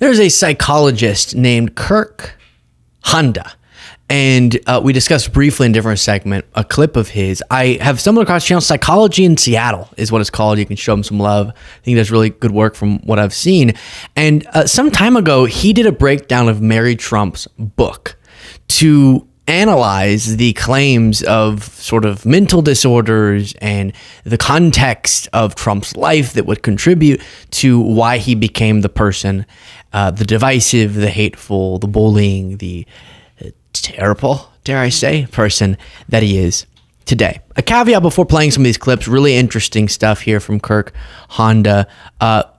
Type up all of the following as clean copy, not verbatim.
There's a psychologist named Kirk Honda, and we discussed briefly in a different segment a clip of his. I have stumbled across the channel. Psychology in Seattle is what it's called. You can show him some love. I think he does really good work from what I've seen. And some time ago, he did a breakdown of Mary Trump's book to analyze the claims of sort of mental disorders and the context of Trump's life that would contribute to why he became the person, the divisive, the hateful, the bullying, the terrible, dare I say, person that he is today. A caveat before playing some of these clips, really interesting stuff here from Kirk Honda.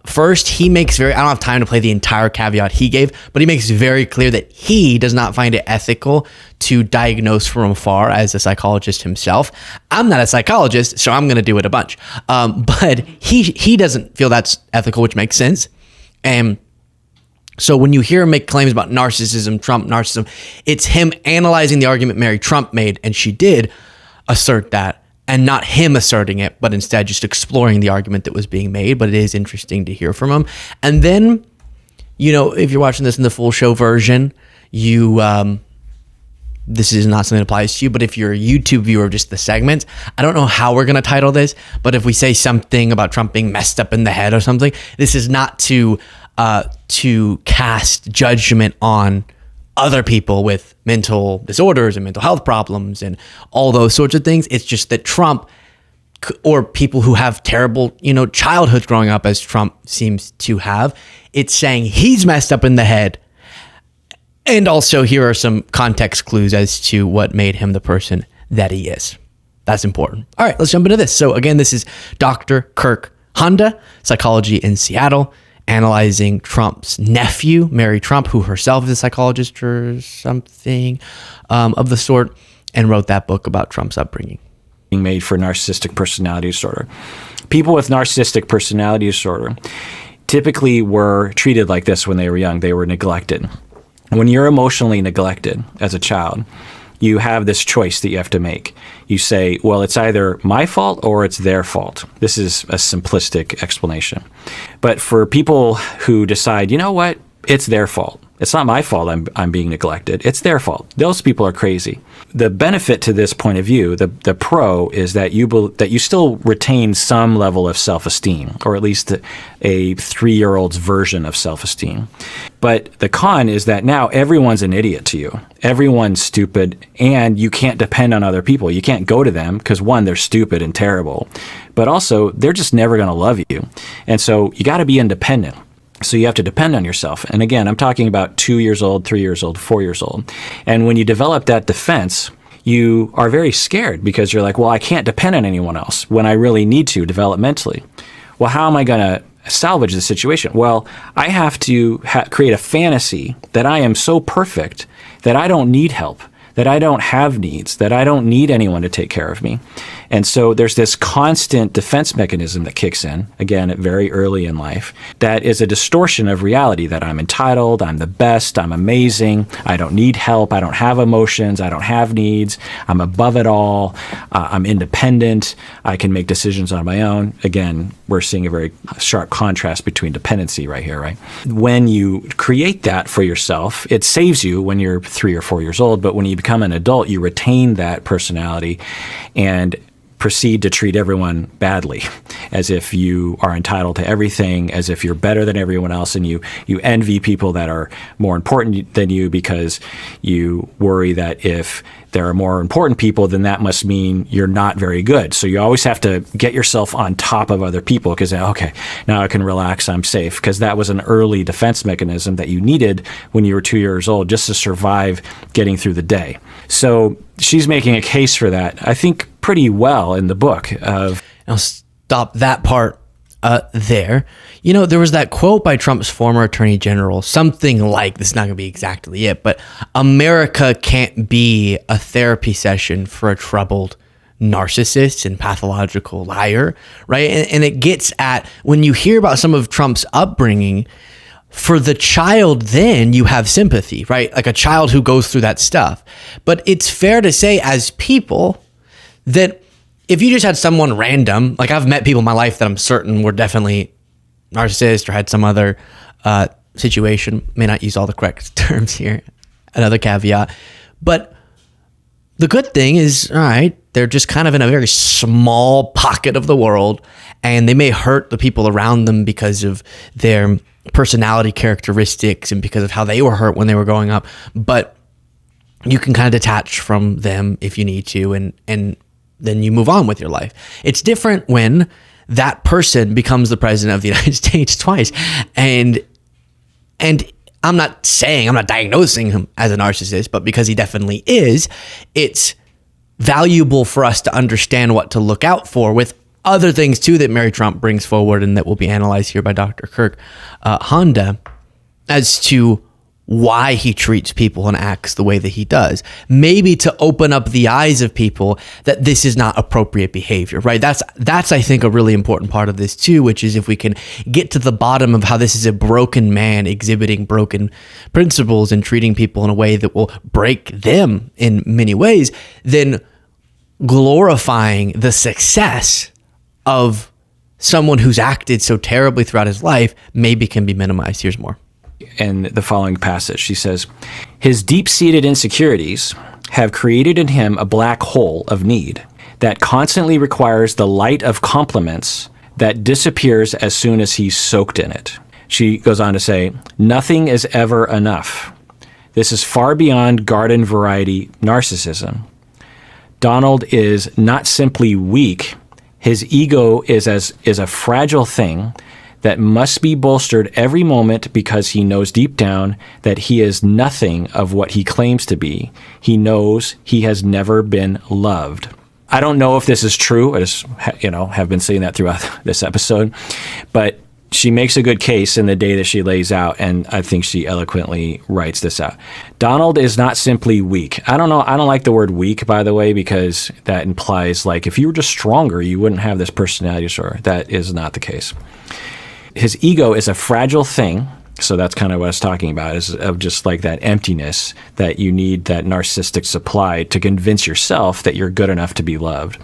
First, he makes I don't have time to play the entire caveat he gave, but he makes very clear that he does not find it ethical to diagnose from afar as a psychologist himself. I'm not a psychologist, so I'm going to do it a bunch. But he doesn't feel that's ethical, which makes sense. And so when you hear him make claims about narcissism, Trump narcissism, it's him analyzing the argument Mary Trump made, and she did assert that, and not him asserting it, but instead just exploring the argument that was being made. But it is interesting to hear from him. And then, if you're watching this in the full show version, this is not something that applies to you, but if you're a YouTube viewer of just the segments, I don't know how we're going to title this, but if we say something about Trump being messed up in the head or something, this is not to cast judgment on other people with mental disorders and mental health problems and all those sorts of things. It's just that Trump, or people who have terrible, childhoods growing up as Trump seems to have, it's saying he's messed up in the head. And also here are some context clues as to what made him the person that he is. That's important. All right, let's jump into this. So again, this is Dr. Kirk Honda, Psychology in Seattle, analyzing Trump's nephew, Mary Trump, who herself is a psychologist or something of the sort, and wrote that book about Trump's upbringing. Being made for narcissistic personality disorder. People with narcissistic personality disorder typically were treated like this when they were young. They were neglected. When you're emotionally neglected as a child, you have this choice that you have to make. You say, well, it's either my fault or it's their fault. This is a simplistic explanation. But for people who decide, you know what, it's their fault. It's not my fault I'm being neglected. It's their fault. Those people are crazy. The benefit to this point of view, the pro, is that you still retain some level of self-esteem, or at least a 3-year-old's version of self-esteem. But the con is that now everyone's an idiot to you. Everyone's stupid, and you can't depend on other people. You can't go to them because, one, they're stupid and terrible, but also they're just never going to love you. And so you got to be independent. So you have to depend on yourself. And again, I'm talking about 2 years old, 3 years old, 4 years old. And when you develop that defense, you are very scared because you're like, well, I can't depend on anyone else when I really need to developmentally. Well, how am I going to salvage the situation? Well, I have to create a fantasy that I am so perfect that I don't need help, that I don't have needs, that I don't need anyone to take care of me. And so there's this constant defense mechanism that kicks in, again, very early in life, that is a distortion of reality, that I'm entitled, I'm the best, I'm amazing, I don't need help, I don't have emotions, I don't have needs, I'm above it all, I'm independent, I can make decisions on my own. Again, we're seeing a very sharp contrast between dependency right here, right? When you create that for yourself, it saves you when you're 3 or 4 years old, but when you become an adult, you retain that personality and proceed to treat everyone badly, as if you are entitled to everything, as if you're better than everyone else, and you envy people that are more important than you because you worry that if there are more important people, then that must mean you're not very good. So you always have to get yourself on top of other people because, okay, now I can relax, I'm safe, because that was an early defense mechanism that you needed when you were 2 years old just to survive getting through the day. So she's making a case for that, I think, pretty well in the book. I'll stop that part there. There was that quote by Trump's former attorney general, something like, this is not going to be exactly it, but America can't be a therapy session for a troubled narcissist and pathological liar, right? And it gets at, when you hear about some of Trump's upbringing, for the child, then you have sympathy, right? Like a child who goes through that stuff. But it's fair to say, as people, that if you just had someone random, like I've met people in my life that I'm certain were definitely narcissists or had some other situation. May not use all the correct terms here. Another caveat. But the good thing is, all right, they're just kind of in a very small pocket of the world, and they may hurt the people around them because of their personality characteristics and because of how they were hurt when they were growing up. But you can kind of detach from them if you need to, and then you move on with your life. It's different when that person becomes the president of the United States twice. And I'm not diagnosing him as a narcissist, but because he definitely is, it's valuable for us to understand what to look out for with other things too that Mary Trump brings forward and that will be analyzed here by Dr. Kirk Honda as to why he treats people and acts the way that he does. Maybe to open up the eyes of people that this is not appropriate behavior, right? That's I think a really important part of this too, which is if we can get to the bottom of how this is a broken man exhibiting broken principles and treating people in a way that will break them in many ways, then glorifying the success of someone who's acted so terribly throughout his life maybe can be minimized. Here's more. In the following passage, she says, his deep-seated insecurities have created in him a black hole of need that constantly requires the light of compliments that disappears as soon as he's soaked in it. She goes on to say, nothing is ever enough. This is far beyond garden variety narcissism. Donald is not simply weak. His ego is a fragile thing that must be bolstered every moment because he knows deep down that he is nothing of what he claims to be. He knows he has never been loved. I don't know if this is true. I just, have been saying that throughout this episode, but she makes a good case in the data she lays out, and I think she eloquently writes this out. Donald is not simply weak. I don't know. I don't like the word weak, by the way, because that implies like if you were just stronger, you wouldn't have this personality disorder. That is not the case. His ego is a fragile thing, so that's kind of what I was talking about, is of just like that emptiness that you need that narcissistic supply to convince yourself that you're good enough to be loved.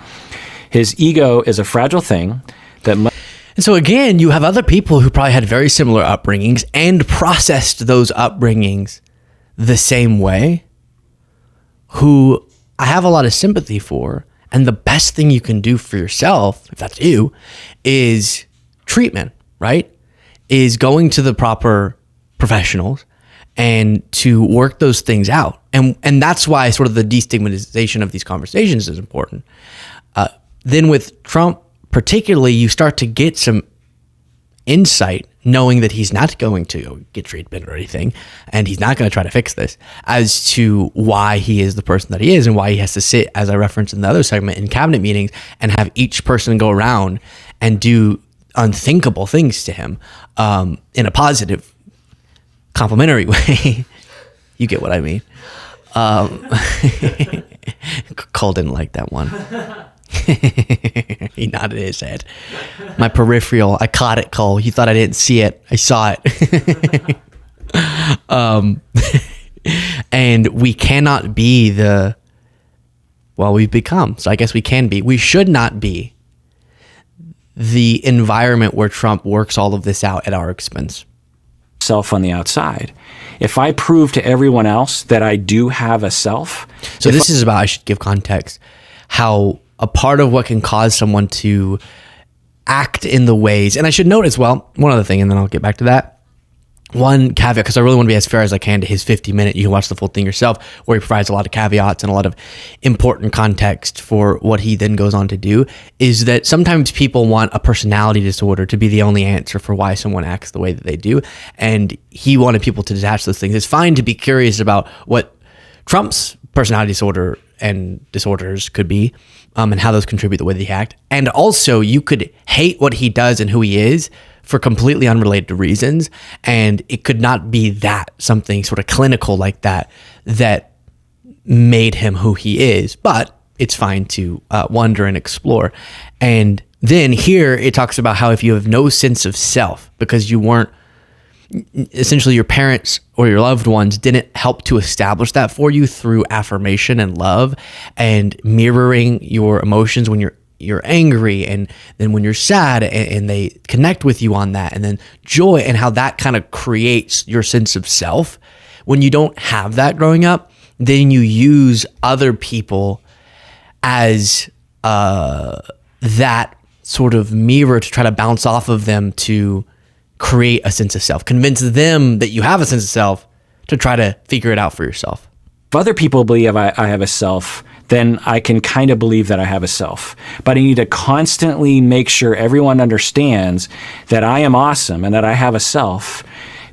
His ego is a fragile thing that And so again, you have other people who probably had very similar upbringings and processed those upbringings the same way, who I have a lot of sympathy for. And the best thing you can do for yourself, if that's you, is treatment, right? Is going to the proper professionals and to work those things out. And that's why sort of the destigmatization of these conversations is important. Then with Trump, particularly, you start to get some insight knowing that he's not going to get treatment or anything, and he's not going to try to fix this, as to why he is the person that he is and why he has to sit, as I referenced in the other segment, in cabinet meetings and have each person go around and do unthinkable things to him in a positive, complimentary way. You get what I mean. Cole didn't like that one. He nodded his head. My peripheral, I caught it, Cole. You thought I didn't see it. I saw it. And we cannot be we've become. So I guess we can be. We should not be the environment where Trump works all of this out at our expense. Self on the outside. If I prove to everyone else that I do have a self. So this is about, I should give context, how a part of what can cause someone to act in the ways, and I should note as well, one other thing, and then I'll get back to that. One caveat, because I really want to be as fair as I can to his 50-minute, you can watch the full thing yourself, where he provides a lot of caveats and a lot of important context for what he then goes on to do, is that sometimes people want a personality disorder to be the only answer for why someone acts the way that they do. And he wanted people to detach those things. It's fine to be curious about what Trump's personality disorder and disorders could be, and how those contribute the way that he act. And also, you could hate what he does and who he is for completely unrelated reasons, and it could not be that something sort of clinical like that made him who he is. But it's fine to wonder and explore. And then here it talks about how if you have no sense of self because you weren't, essentially your parents or your loved ones didn't help to establish that for you through affirmation and love and mirroring your emotions when you're you're angry, and then when you're sad, and they connect with you on that, and then joy, and how that kind of creates your sense of self. When you don't have that growing up, then you use other people as that sort of mirror to try to bounce off of them to create a sense of self, convince them that you have a sense of self to try to figure it out for yourself. If other people believe I have a self, then I can kind of believe that I have a self. But I need to constantly make sure everyone understands that I am awesome and that I have a self,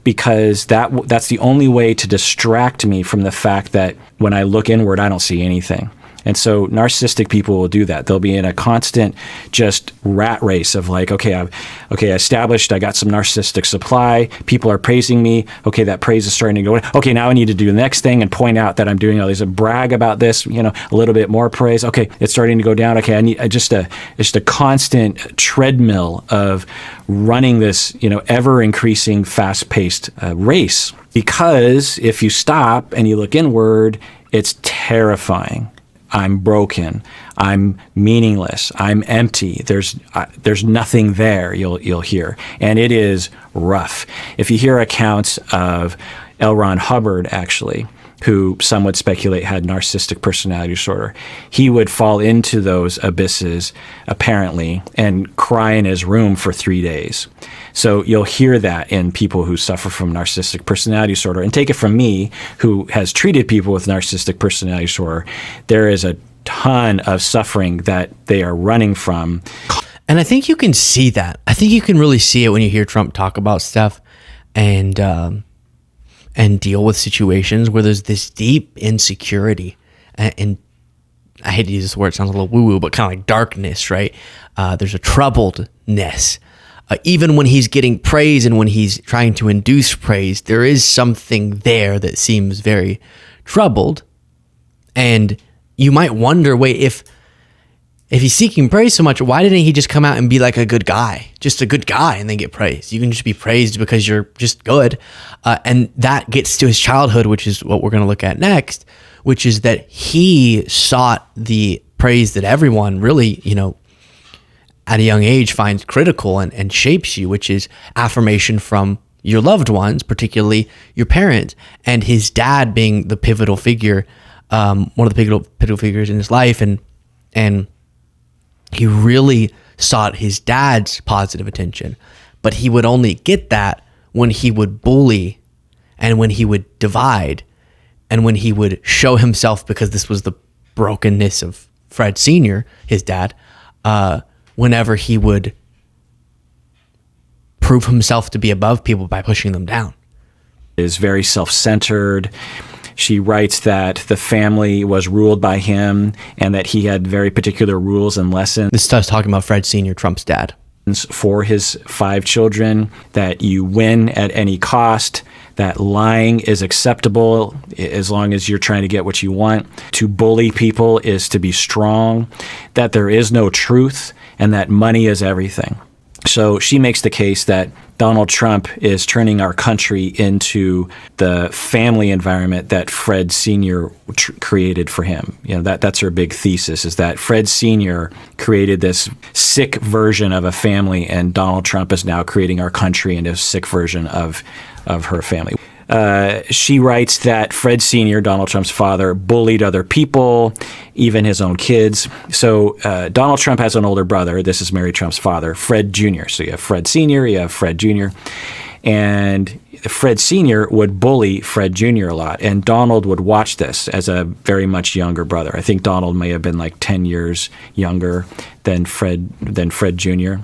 because that's the only way to distract me from the fact that when I look inward, I don't see anything. And so narcissistic people will do that. They'll be in a constant just rat race of like, I established I got some narcissistic supply. People are praising me. Okay, that praise is starting to go. Okay, now I need to do the next thing and point out that I'm doing all these, and brag about this, a little bit more praise. Okay, it's starting to go down. Okay, I need just a constant treadmill of running this, ever increasing, fast-paced race. Because if you stop and you look inward, it's terrifying. I'm broken. I'm meaningless. I'm empty. There's nothing there. You'll hear, and it is rough. If you hear accounts of L. Ron Hubbard, actually, who some would speculate had narcissistic personality disorder, he would fall into those abysses, apparently, and cry in his room for 3 days. So you'll hear that in people who suffer from narcissistic personality disorder. And take it from me, who has treated people with narcissistic personality disorder, there is a ton of suffering that they are running from. And I think you can see that. I think you can really see it when you hear Trump talk about stuff and deal with situations where there's this deep insecurity. And I hate to use this word, it sounds a little woo-woo, but kind of like darkness, right? There's a troubledness. Even when he's getting praise and when he's trying to induce praise, there is something there that seems very troubled. And you might wonder, wait, if he's seeking praise so much, why didn't he just come out and be like a good guy, just a good guy, and then get praised? You can just be praised because you're just good. And that gets to his childhood, which is what we're going to look at next, which is that he sought the praise that everyone really, at a young age finds critical and shapes you, which is affirmation from your loved ones, particularly your parents, and his dad being the pivotal figure, one of the pivotal figures in his life. And he really sought his dad's positive attention, but he would only get that when he would bully and when he would divide and when he would show himself, because this was the brokenness of Fred Sr., his dad, whenever he would prove himself to be above people by pushing them down. Is very self-centered. She writes that the family was ruled by him and that he had very particular rules and lessons. This stuff's talking about Fred Sr., Trump's dad. For his 5 children, that you win at any cost, that lying is acceptable as long as you're trying to get what you want. To bully people is to be strong, that there is no truth, and that money is everything. So she makes the case that Donald Trump is turning our country into the family environment that Fred Sr. created for him. That's her big thesis, is that Fred Sr. created this sick version of a family, and Donald Trump is now creating our country into a sick version of her family. She writes that Fred Sr., Donald Trump's father, bullied other people, even his own kids. So Donald Trump has an older brother. This is Mary Trump's father, Fred Jr. So you have Fred Sr., you have Fred Jr. And Fred Sr. would bully Fred Jr. a lot. And Donald would watch this as a very much younger brother. I think Donald may have been like 10 years younger than Fred Jr.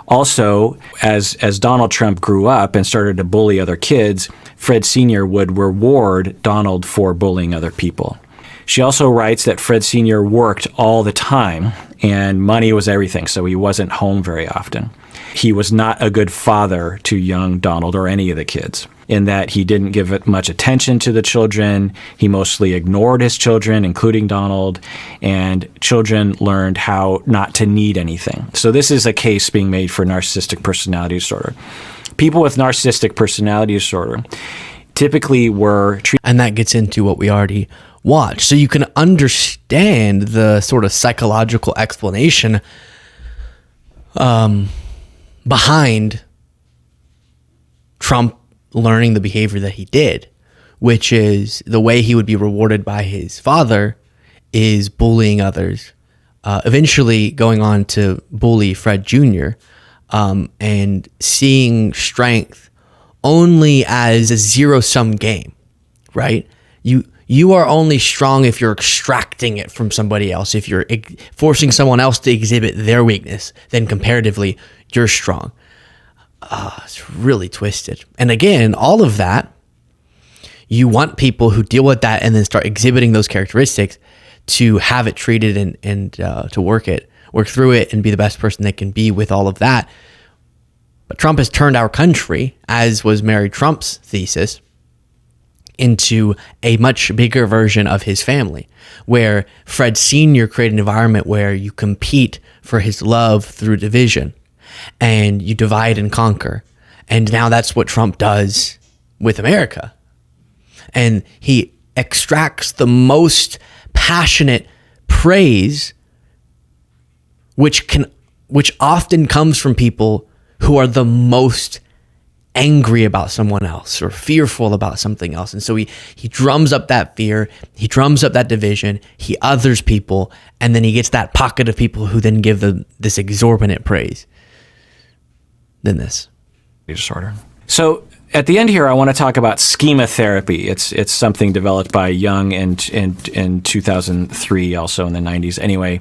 Also, as Donald Trump grew up and started to bully other kids, Fred Sr. would reward Donald for bullying other people. She also writes that Fred Sr. worked all the time and money was everything, so he wasn't home very often. He was not a good father to young Donald or any of the kids, in that he didn't give much attention to the children. He mostly ignored his children, including Donald, and children learned how not to need anything. So this is a case being made for narcissistic personality disorder. People with narcissistic personality disorder typically were treated. And that gets into what we already watched. So you can understand the sort of psychological explanation behind Trump learning the behavior that he did, which is the way he would be rewarded by his father is bullying others, eventually going on to bully Fred Jr., and seeing strength only as a zero-sum game, right? You are only strong if you're extracting it from somebody else. If you're forcing someone else to exhibit their weakness, then comparatively, you're strong. It's really twisted. And again, all of that, you want people who deal with that and then start exhibiting those characteristics to have it treated and to work through it and be the best person they can be with all of that. But Trump has turned our country, as was Mary Trump's thesis, into a much bigger version of his family, where Fred Sr. created an environment where you compete for his love through division and you divide and conquer. And now that's what Trump does with America. And he extracts the most passionate praise, which often comes from people who are the most angry about someone else or fearful about something else. And so he drums up that fear, he drums up that division, he others people, and then he gets that pocket of people who then give them this exorbitant praise. Then this disorder. So at the end here, I want to talk about schema therapy. It's something developed by Jung in 2003, also in the 90s. Anyway,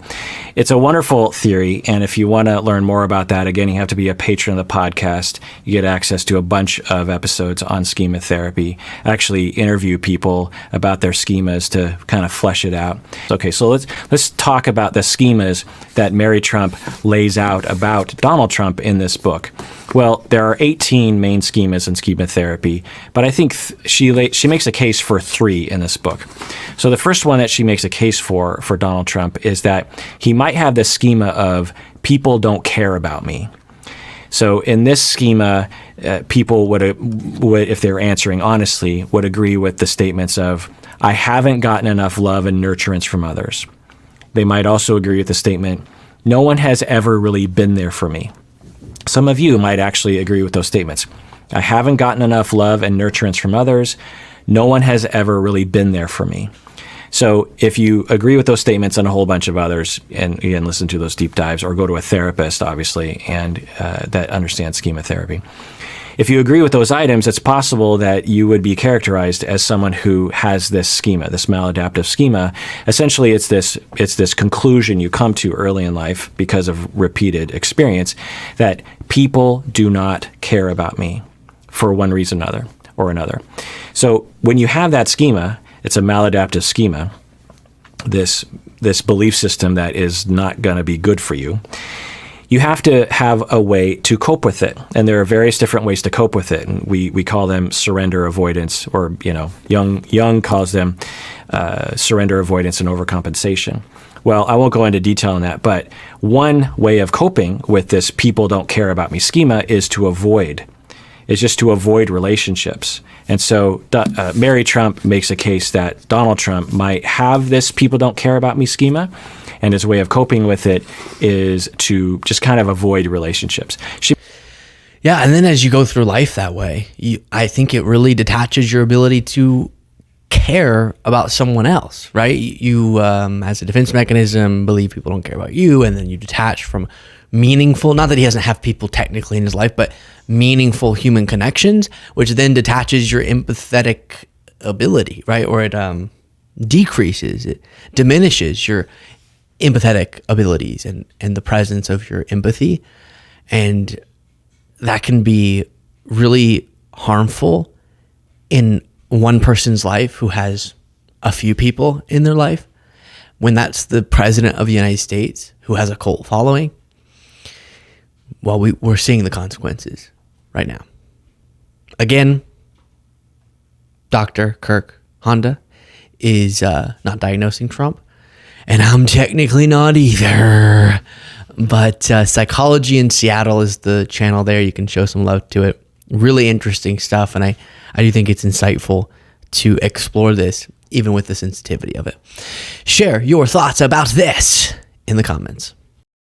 it's a wonderful theory, and if you want to learn more about that, again, you have to be a patron of the podcast. You get access to a bunch of episodes on schema therapy. I actually interview people about their schemas to kind of flesh it out. Okay, so let's talk about the schemas that Mary Trump lays out about Donald Trump in this book. Well, there are 18 main schemas in schema therapy, but I think she makes a case for 3 in this book. So the first one that she makes a case for Donald Trump is that he might have this schema of people don't care about me. So in this schema, people would, if they're answering honestly, would agree with the statements of, I haven't gotten enough love and nurturance from others. They might also agree with the statement, no one has ever really been there for me. Some of you might actually agree with those statements. I haven't gotten enough love and nurturance from others. No one has ever really been there for me. So if you agree with those statements and a whole bunch of others, and again, listen to those deep dives or go to a therapist, obviously, and that understands schema therapy. If you agree with those items, it's possible that you would be characterized as someone who has this schema, this maladaptive schema. Essentially, it's this conclusion you come to early in life because of repeated experience that people do not care about me for one reason or another. So when you have that schema, it's a maladaptive schema, this belief system that is not going to be good for you. You have to have a way to cope with it. And there are various different ways to cope with it. And we call them surrender avoidance, or, Jung calls them surrender avoidance and overcompensation. Well, I won't go into detail on that, but one way of coping with this people don't care about me schema is just to avoid relationships. And so Mary Trump makes a case that Donald Trump might have this people don't care about me schema, and his way of coping with it is to just kind of avoid relationships. Yeah, and then as you go through life that way, I think it really detaches your ability to care about someone else, right? You, as a defense mechanism, believe people don't care about you, and then you detach from meaningful, not that he doesn't have people technically in his life, but meaningful human connections, which then detaches your empathetic ability, right? Or it decreases, it diminishes your empathetic abilities and the presence of your empathy. And that can be really harmful in one person's life who has a few people in their life. When that's the president of the United States who has a cult following, well, we're seeing the consequences right now. Again, Dr. Kirk Honda is not diagnosing Trump, and I'm technically not either. But Psychology in Seattle is the channel there. You can show some love to it. Really interesting stuff, and I do think it's insightful to explore this, even with the sensitivity of it. Share your thoughts about this in the comments.